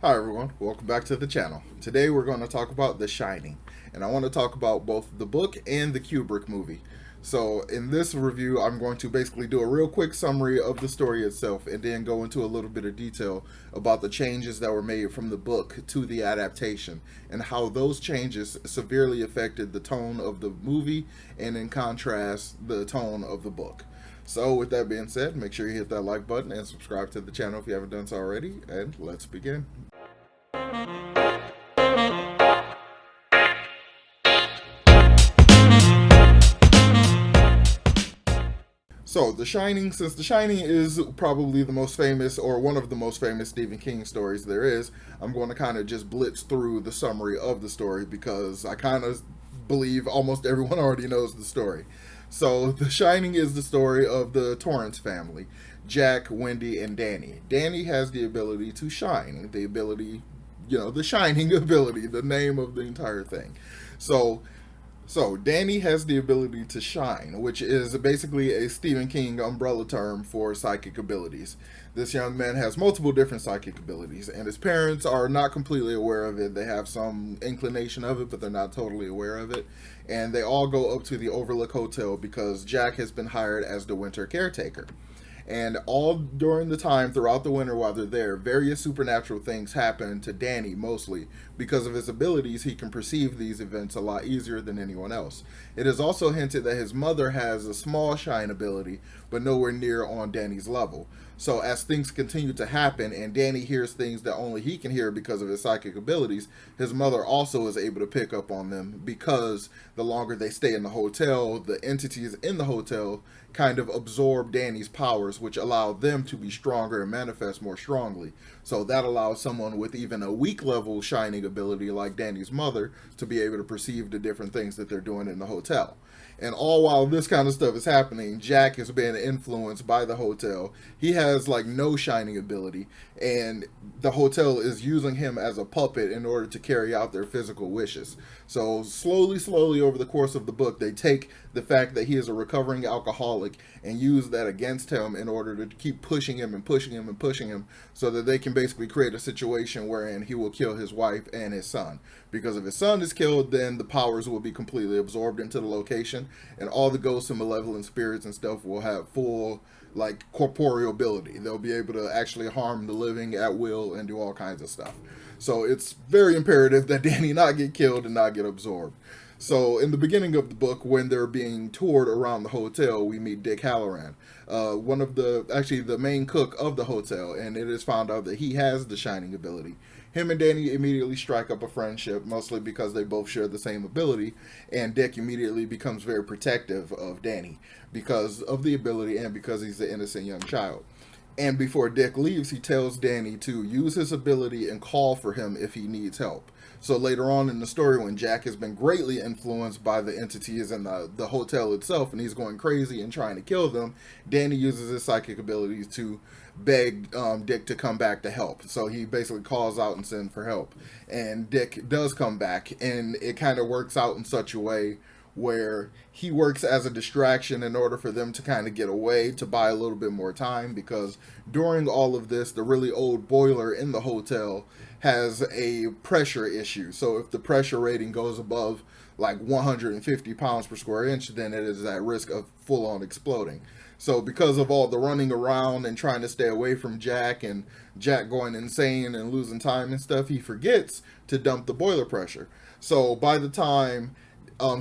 Hi everyone, welcome back to the channel. Today we're going to talk about The Shining, and I want to talk about both the book and the Kubrick movie. So in this review, I'm going to basically do a real quick summary of the story itself and then go into a little bit of detail about the changes that were made from the book to the adaptation and how those changes severely affected the tone of the movie and in contrast, the tone of the book. So with that being said, make sure you hit that like button and subscribe to the channel if you haven't done so already, and let's begin. So, The Shining, since The Shining is probably the most famous or one of the most famous Stephen King stories there is, I'm going to kind of just blitz through the summary of the story because I kind of believe almost everyone already knows the story. So, The Shining is the story of the Torrance family, Jack, Wendy, and Danny. Danny has the ability to shine, the ability, the shining ability, the name of the entire thing. So, so Danny has the ability to shine, which is basically a Stephen King umbrella term for psychic abilities. This young man has multiple different psychic abilities, and his parents are not completely aware of it. They have some inclination of it, but they're not totally aware of it. And they all go up to the Overlook Hotel because Jack has been hired as the winter caretaker. And all during the time throughout the winter while they're there, various supernatural things happen to Danny mostly. Because of his abilities, he can perceive these events a lot easier than anyone else. It is also hinted that his mother has a small shine ability, but nowhere near on Danny's level. So as things continue to happen and Danny hears things that only he can hear because of his psychic abilities, his mother also is able to pick up on them because the longer they stay in the hotel, the entities in the hotel kind of absorb Danny's powers, which allow them to be stronger and manifest more strongly. So that allows someone with even a weak level shining ability like Danny's mother to be able to perceive the different things that they're doing in the hotel. And all while this kind of stuff is happening, Jack is being influenced by the hotel. He has like no shining ability, and the hotel is using him as a puppet in order to carry out their physical wishes. So slowly over the course of the book, they take the fact that he is a recovering alcoholic and use that against him in order to keep pushing him and pushing him and pushing him so that they can basically create a situation wherein he will kill his wife and his son. Because if his son is killed, then the powers will be completely absorbed into the location, and all the ghosts and malevolent spirits and stuff will have full like corporeal ability. They'll be able to actually harm the living at will and do all kinds of stuff. So it's very imperative that Danny not get killed and not get absorbed. So in the beginning of the book, when they're being toured around the hotel, we meet Dick Halloran, one of the main cook of the hotel, and it is found out that he has the shining ability. Him and Danny immediately strike up a friendship, mostly because they both share the same ability, and Dick immediately becomes very protective of Danny because of the ability and because he's an innocent young child. And before Dick leaves, he tells Danny to use his ability and call for him if he needs help. So later on in the story, when Jack has been greatly influenced by the entities in the hotel itself and he's going crazy and trying to kill them, Danny uses his psychic abilities to beg Dick to come back to help. So he basically calls out and sends for help. And Dick does come back, and it kind of works out in such a way where he works as a distraction in order for them to kind of get away to buy a little bit more time, because during all of this, the really old boiler in the hotel has a pressure issue. So if the pressure rating goes above like 150 pounds per square inch, then it is at risk of full on exploding. So because of all the running around and trying to stay away from Jack and Jack going insane and losing time and stuff, he forgets to dump the boiler pressure. So by the time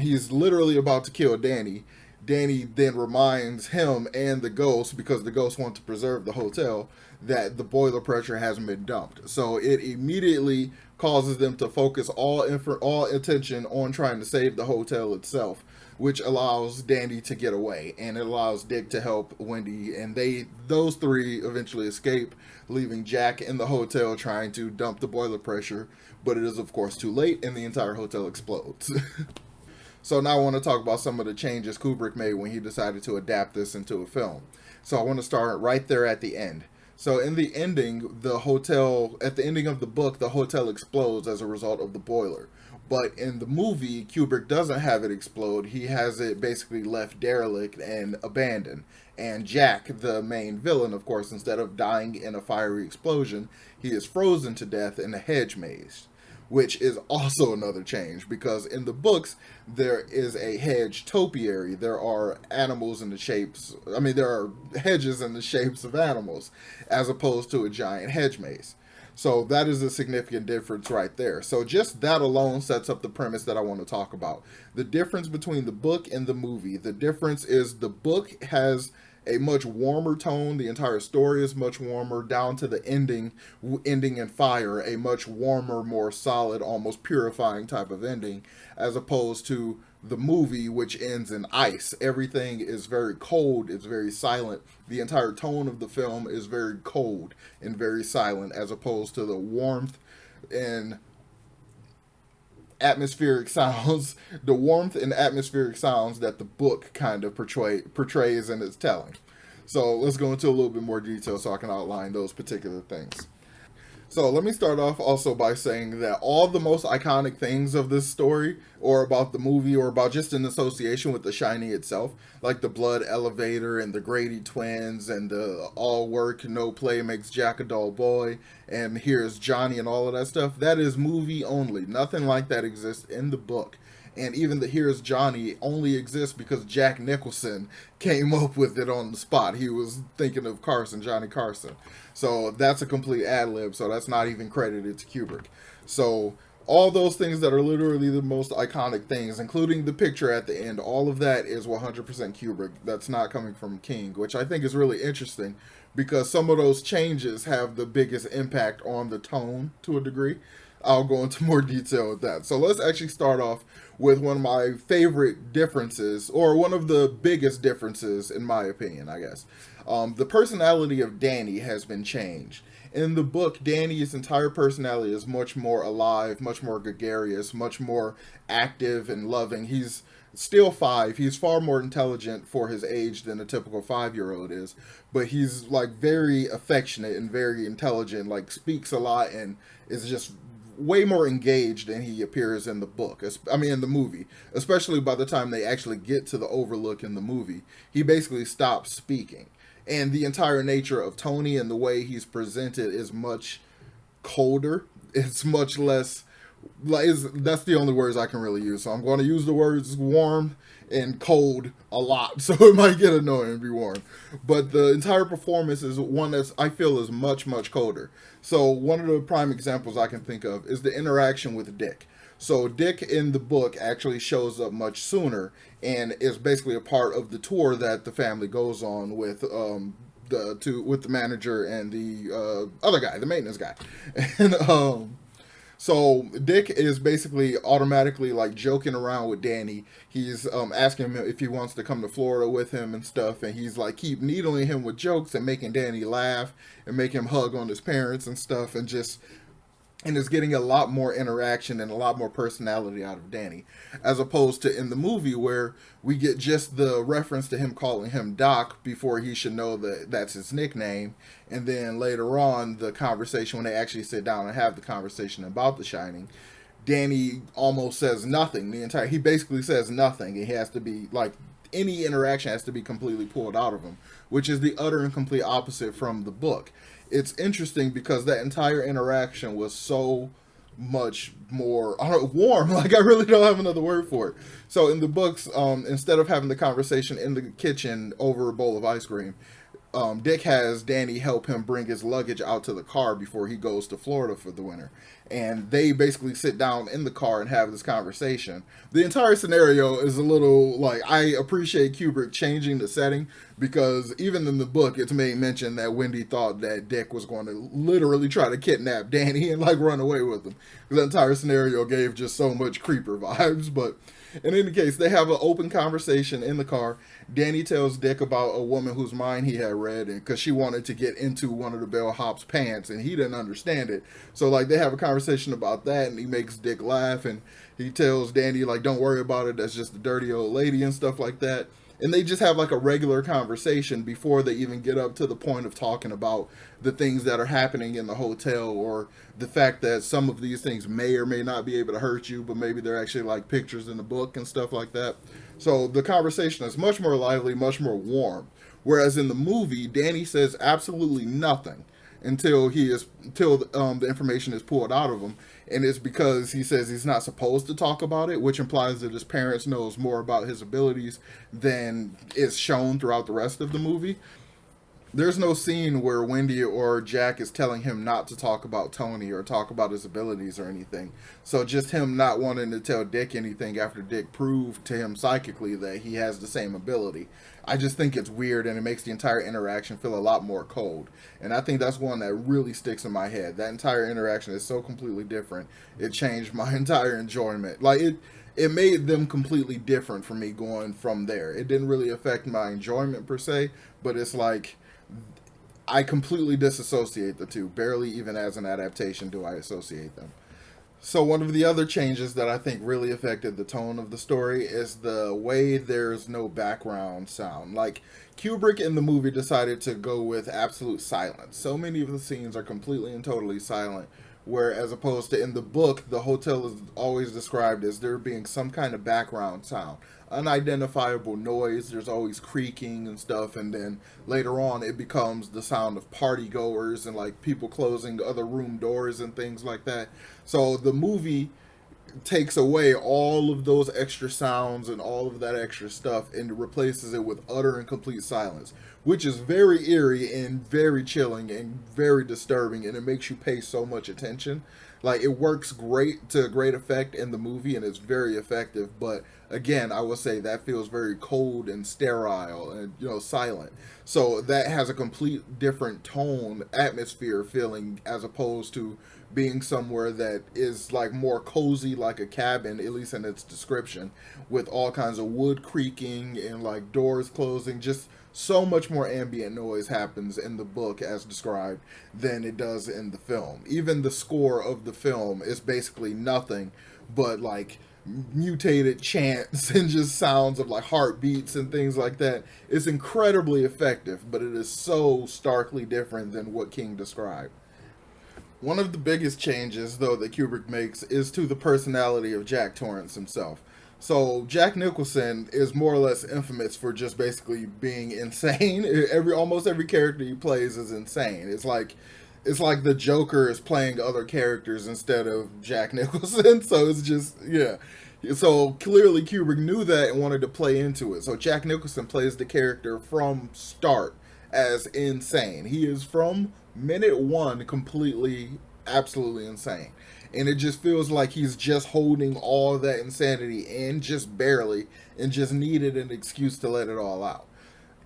he's literally about to kill Danny, Danny then reminds him and the ghost, because the ghost want to preserve the hotel, that the boiler pressure hasn't been dumped. So it immediately causes them to focus all attention on trying to save the hotel itself, which allows Danny to get away, and it allows Dick to help Wendy, and those three eventually escape, leaving Jack in the hotel trying to dump the boiler pressure, but it is of course too late and the entire hotel explodes. So now I want to talk about some of the changes Kubrick made when he decided to adapt this into a film. So I want to start right there at the end. So in the ending, the hotel at the ending of the book, the hotel explodes as a result of the boiler. But in the movie, Kubrick doesn't have it explode. He has it basically left derelict and abandoned. And Jack, the main villain, of course, instead of dying in a fiery explosion, he is frozen to death in a hedge maze, which is also another change because in the books there is a hedge topiary. There are animals in the shapes, I mean, there are hedges in the shapes of animals as opposed to a giant hedge maze. So that is a significant difference right there. So just that alone sets up the premise that I want to talk about. The difference between the book and the movie. The difference is the book has a much warmer tone. The entire story is much warmer, down to the ending in fire, a much warmer, more solid, almost purifying type of ending, as opposed to the movie, which ends in ice. Everything is very cold, it's very silent. The entire tone of the film is very cold and very silent, as opposed to the warmth and atmospheric sounds, the warmth and atmospheric sounds that the book kind of portrays in its telling. So let's go into a little bit more detail so I can outline those particular things. So let me start off also by saying that all the most iconic things of this story, or about the movie, or about just in association with The Shining itself, like the blood elevator and the Grady twins and the all work, no play makes Jack a dull boy, and here's Johnny and all of that stuff, that is movie only. Nothing like that exists in the book. And even the Here's Johnny only exists because Jack Nicholson came up with it on the spot. He was thinking of Carson, Johnny Carson. So that's a complete ad lib, so that's not even credited to Kubrick. So all those things that are literally the most iconic things, including the picture at the end, all of that is 100% Kubrick. That's not coming from King, which I think is really interesting because some of those changes have the biggest impact on the tone to a degree. I'll go into more detail with that. So let's actually start off with one of my favorite differences, or one of the biggest differences in my opinion, I guess. The personality of Danny has been changed. In the book, Danny's entire personality is much more alive, much more gregarious, much more active and loving. He's still 5. He's far more intelligent for his age than a typical 5-year-old is, but he's like very affectionate and very intelligent, like speaks a lot and is just way more engaged than he appears in the book. I mean, in the movie, especially by the time they actually get to the Overlook in the movie, he basically stops speaking. And the entire nature of Tony and the way he's presented is much colder. It's much less, like, that's the only words I can really use. So I'm going to use the words warm and cold a lot, so it might get annoying and be warm. But the entire performance is one that I feel is much, much colder. So one of the prime examples I can think of is the interaction with Dick. So Dick in the book actually shows up much sooner and is basically a part of the tour that the family goes on with with the manager and the other guy, the maintenance guy. And so Dick is basically automatically like joking around with Danny. He's asking him if he wants to come to Florida with him and stuff, and he's like keep needling him with jokes and making Danny laugh and make him hug on his parents and stuff, and is getting a lot more interaction and a lot more personality out of Danny, as opposed to in the movie where we get just the reference to him calling him Doc before he should know that that's his nickname, and then later on the conversation when they actually sit down and have the conversation about The Shining, Danny almost says nothing. He basically says nothing. He has to be like any interaction has to be completely pulled out of him, which is the utter and complete opposite from the book. It's interesting because that entire interaction was so much more warm. Like I really don't have another word for it. So in the books, instead of having the conversation in the kitchen over a bowl of ice cream, Dick has Danny help him bring his luggage out to the car before he goes to Florida for the winter. And they basically sit down in the car and have this conversation. The entire scenario is a little like, I appreciate Kubrick changing the setting because even in the book, it's made mention that Wendy thought that Dick was going to literally try to kidnap Danny and like run away with him. The entire scenario gave just so much creeper vibes, but in any case, they have an open conversation in the car. Danny tells Dick about a woman whose mind he had read, and because she wanted to get into one of the bellhop's pants, and he didn't understand it. So, like, they have a conversation about that, and he makes Dick laugh, and he tells Danny, like, don't worry about it, that's just a dirty old lady and stuff like that. and they just have like a regular conversation before they even get up to the point of talking about the things that are happening in the hotel, or the fact that some of these things may or may not be able to hurt you, but maybe they're actually like pictures in the book and stuff like that. So the conversation is much more lively, much more warm. Whereas in the movie, Danny says absolutely nothing until the information is pulled out of him, and it's because he says he's not supposed to talk about it, which implies that his parents knows more about his abilities than is shown throughout the rest of the movie. There's no scene where Wendy or Jack is telling him not to talk about Tony or talk about his abilities or anything. So just him not wanting to tell Dick anything after Dick proved to him psychically that he has the same ability. I just think it's weird, and it makes the entire interaction feel a lot more cold. And I think that's one that really sticks in my head. That entire interaction is so completely different. It changed my entire enjoyment. Like it made them completely different for me going from there. It didn't really affect my enjoyment per se, but it's like I completely disassociate the two. Barely even as an adaptation do I associate them. So one of the other changes that I think really affected the tone of the story is the way there's no background sound. Like, Kubrick in the movie decided to go with absolute silence. So many of the scenes are completely and totally silent, where as opposed to in the book, the hotel is always described as there being some kind of background sound. Unidentifiable noise, there's always creaking and stuff, and then later on it becomes the sound of party goers and like people closing other room doors and things like that. So the movie takes away all of those extra sounds and all of that extra stuff and replaces it with utter and complete silence, which is very eerie and very chilling and very disturbing, and it makes you pay so much attention. Like, it works great to great effect in the movie, and it's very effective, but again, I will say that feels very cold and sterile and, silent. So that has a complete different tone, atmosphere feeling, as opposed to being somewhere that is like more cozy, like a cabin, at least in its description, with all kinds of wood creaking and like doors closing. Just so much more ambient noise happens in the book as described than it does in the film. Even the score of the film is basically nothing but like mutated chants and just sounds of like heartbeats and things like that. It's incredibly effective, but it is so starkly different than what King described. One of the biggest changes, though, that Kubrick makes is to the personality of Jack Torrance himself. So Jack Nicholson is more or less infamous for just basically being insane. Almost every character he plays is insane. It's like the Joker is playing other characters instead of Jack Nicholson. So it's just, yeah. So clearly Kubrick knew that and wanted to play into it. So Jack Nicholson plays the character from start as insane. He is from minute one completely, absolutely insane. And it just feels like he's just holding all that insanity in, just barely, and just needed an excuse to let it all out.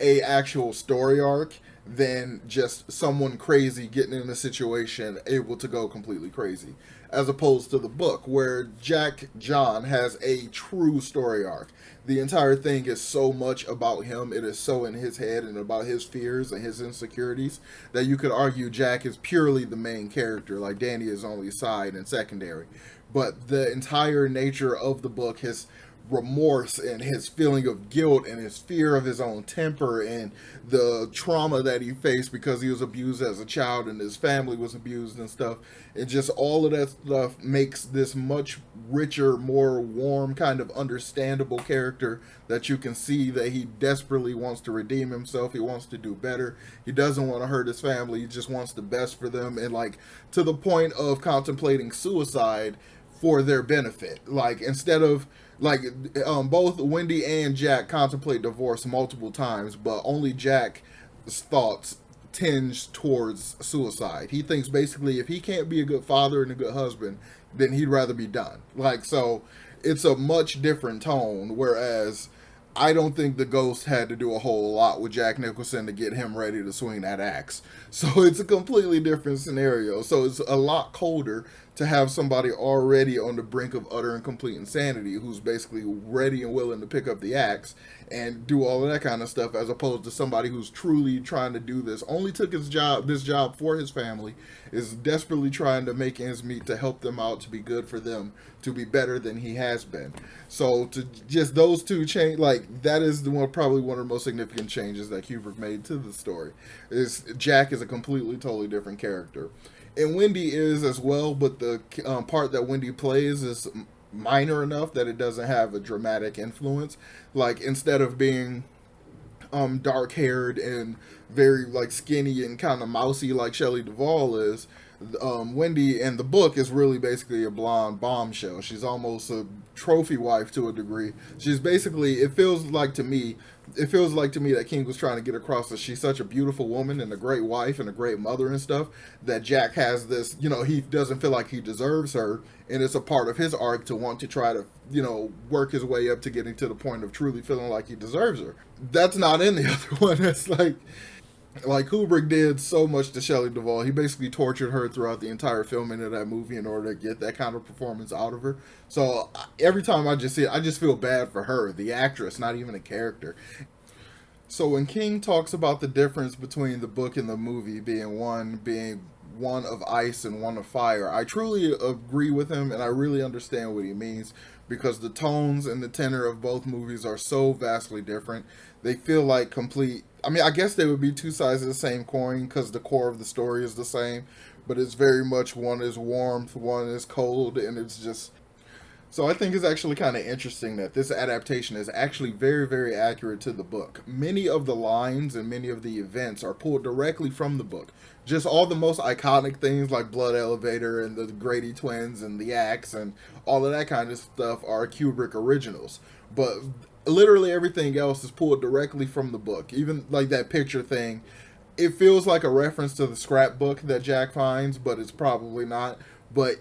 A actual story arc than just someone crazy getting in a situation able to go completely crazy, as opposed to the book where Jack John has a true story arc. The entire thing is so much about him, it is so in his head and about his fears and his insecurities, that you could argue Jack is purely the main character, like Danny is only side and secondary. But the entire nature of the book, his remorse and his feeling of guilt and his fear of his own temper and the trauma that he faced because he was abused as a child and his family was abused and stuff, and just all of that stuff makes this much richer, more warm, kind of understandable character that you can see that he desperately wants to redeem himself. He wants to do better. He doesn't want to hurt his family. He just wants the best for them, and like to the point of contemplating suicide for their benefit. Like, instead of both Wendy and Jack contemplate divorce multiple times, but only Jack's thoughts tinge towards suicide. He thinks basically if he can't be a good father and a good husband, then he'd rather be done. Like, so it's a much different tone, whereas I don't think the Ghost had to do a whole lot with Jack Nicholson to get him ready to swing that axe. So it's a completely different scenario. So it's a lot colder to have somebody already on the brink of utter and complete insanity who's basically ready and willing to pick up the axe and do all of that kind of stuff, as opposed to somebody who's truly trying to do this, only took this job for his family, is desperately trying to make ends meet, to help them out, to be good for them, to be better than he has been. So to just those two change, like, like that is probably one of the most significant changes that Kubrick made to the story. Is Jack is a completely totally different character, and Wendy is as well. But the part that Wendy plays is minor enough that it doesn't have a dramatic influence. Like instead of being dark haired and very like skinny and kind of mousy like Shelley Duvall is, Wendy in the book is really basically a blonde bombshell. She's almost a trophy wife to a degree. She's basically, it feels like to me that King was trying to get across that she's such a beautiful woman and a great wife and a great mother and stuff, that Jack has this, he doesn't feel like he deserves her, and it's a part of his arc to want to try to, work his way up to getting to the point of truly feeling like he deserves her. That's not in the other one. It's like Kubrick did so much to Shelley Duvall. He basically tortured her throughout the entire filming of that movie in order to get that kind of performance out of her. So every time I just see it, I just feel bad for her, the actress, not even a character. So when King talks about the difference between the book and the movie being one of ice and one of fire, I truly agree with him, and I really understand what he means, because the tones and the tenor of both movies are so vastly different. They feel like I guess they would be two sides of the same coin because the core of the story is the same, but it's very much one is warmth, one is cold, and it's just... So I think it's actually kind of interesting that this adaptation is actually very, very accurate to the book. Many of the lines and many of the events are pulled directly from the book. Just all the most iconic things like Blood Elevator and the Grady twins and the axe and all of that kind of stuff are Kubrick originals. But literally everything else is pulled directly from the book. Even like that picture thing, it feels like a reference to the scrapbook that Jack finds, but it's probably not. But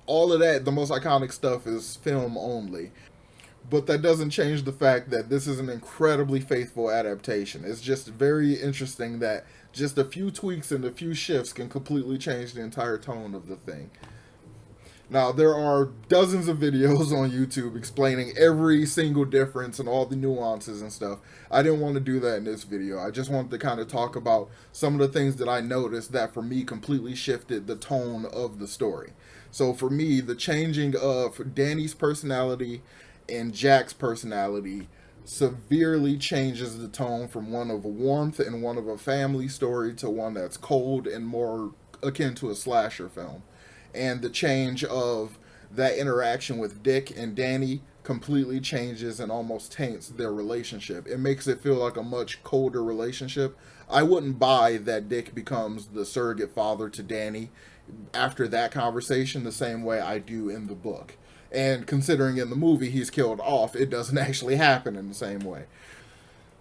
all of that, the most iconic stuff, is film only. But that doesn't change the fact that this is an incredibly faithful adaptation. It's just very interesting that just a few tweaks and a few shifts can completely change the entire tone of the thing. Now, there are dozens of videos on YouTube explaining every single difference and all the nuances and stuff. I didn't want to do that in this video. I just wanted to kind of talk about some of the things that I noticed that for me completely shifted the tone of the story. So for me, the changing of Danny's personality and Jack's personality severely changes the tone from one of warmth and one of a family story to one that's cold and more akin to a slasher film. And the change of that interaction with Dick and Danny completely changes and almost taints their relationship. It makes it feel like a much colder relationship. I wouldn't buy that Dick becomes the surrogate father to Danny after that conversation the same way I do in the book. And considering in the movie he's killed off, it doesn't actually happen in the same way.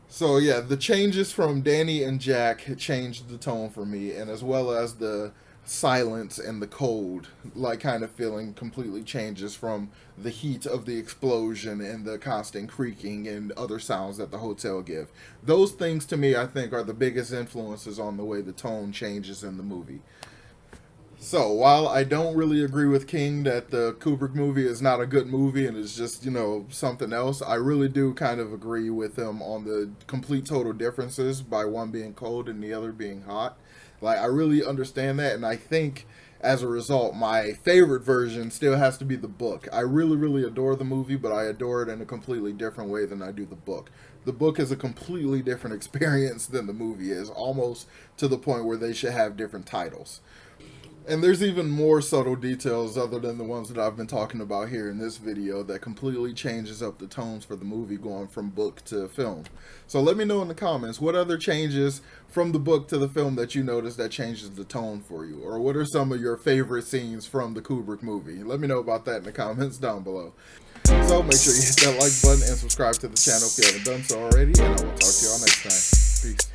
So yeah, the changes from Danny and Jack changed the tone for me, and as well as the silence and the cold, like kind of feeling completely changes from the heat of the explosion and the constant creaking and other sounds that the hotel give. Those things to me I think are the biggest influences on the way the tone changes in the movie. So while I don't really agree with King that the Kubrick movie is not a good movie and is just, something else, I really do kind of agree with him on the complete total differences by one being cold and the other being hot. Like, I really understand that, and I think as a result, my favorite version still has to be the book. I really, really adore the movie, but I adore it in a completely different way than I do the book. The book is a completely different experience than the movie is, almost to the point where they should have different titles. And there's even more subtle details other than the ones that I've been talking about here in this video that completely changes up the tones for the movie going from book to film. So let me know in the comments, what other changes from the book to the film that you noticed that changes the tone for you? Or what are some of your favorite scenes from the Kubrick movie? Let me know about that in the comments down below. So make sure you hit that like button and subscribe to the channel if you haven't done so already. And I will talk to y'all next time. Peace.